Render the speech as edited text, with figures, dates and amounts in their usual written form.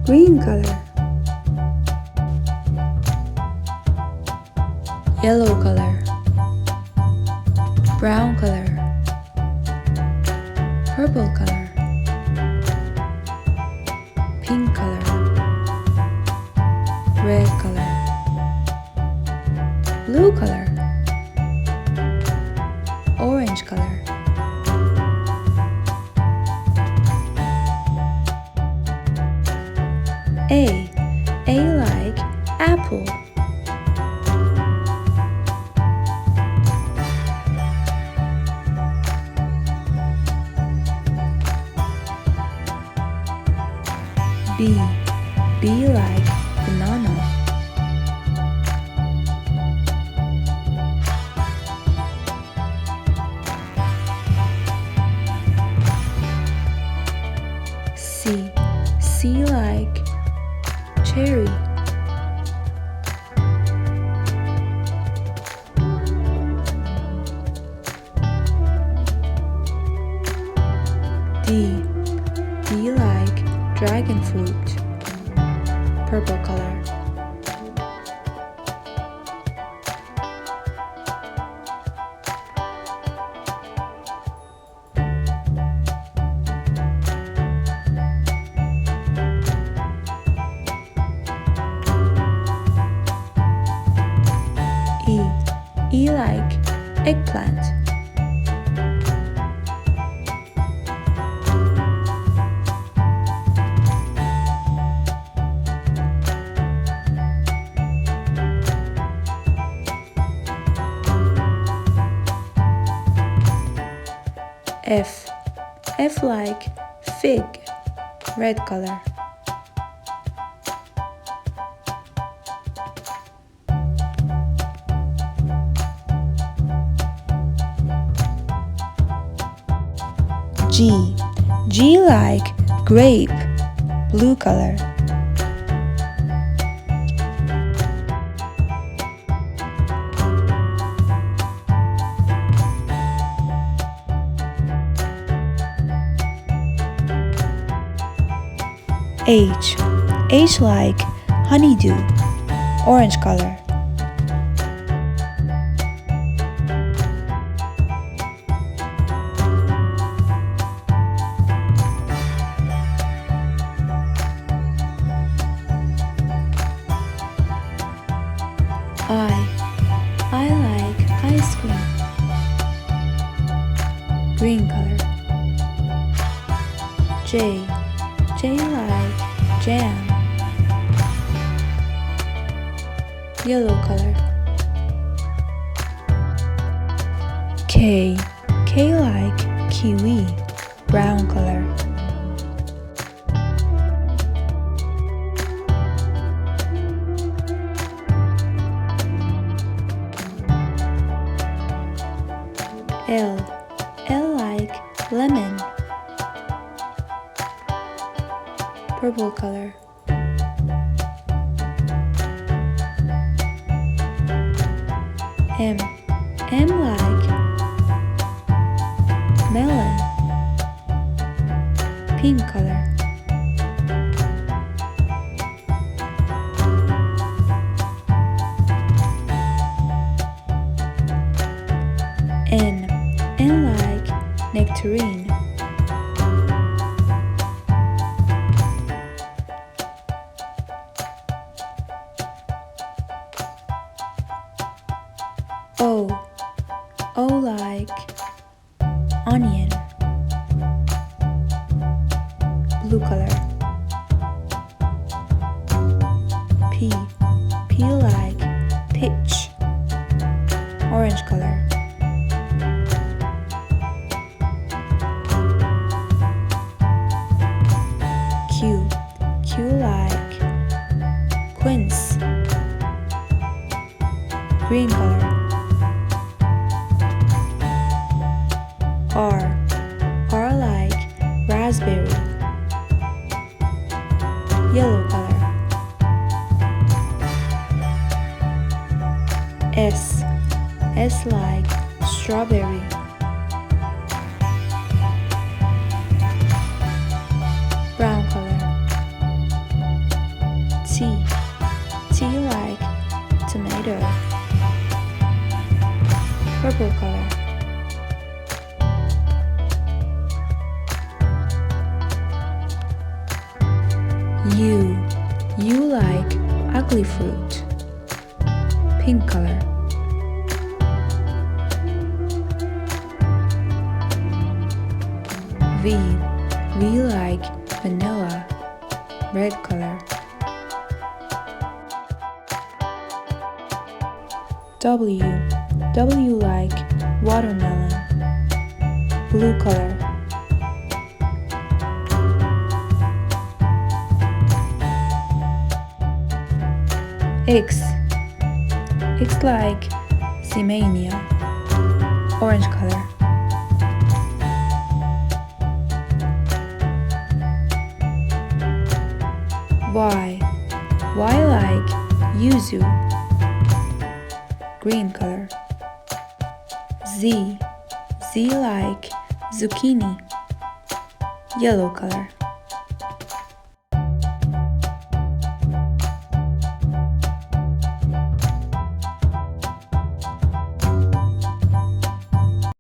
green color, yellow color, brown color, purple color, pink color, red color, blue color, orange color. A like apple. B like banana. C like cherry. D like dragon fruit, purple color. E like eggplant. F like fig, red color. G like grape, blue color. H like honeydew, orange color. I like ice cream, green color. J like jam, yellow color. K like kiwi, brown color. L like lemon, purple color. M like melon, pink color. N like nectarine. O like onion, blue color. P like peach, orange color. Q like quince, green color. R like raspberry, yellow color. S like strawberry, brown color. T like tomato. Purple color. U like ugly fruit. Pink color. V like vanilla. Red color. W like watermelon. Blue color. X like Semania. Orange color. Y like yuzu. Green color. Z like zucchini. Yellow color.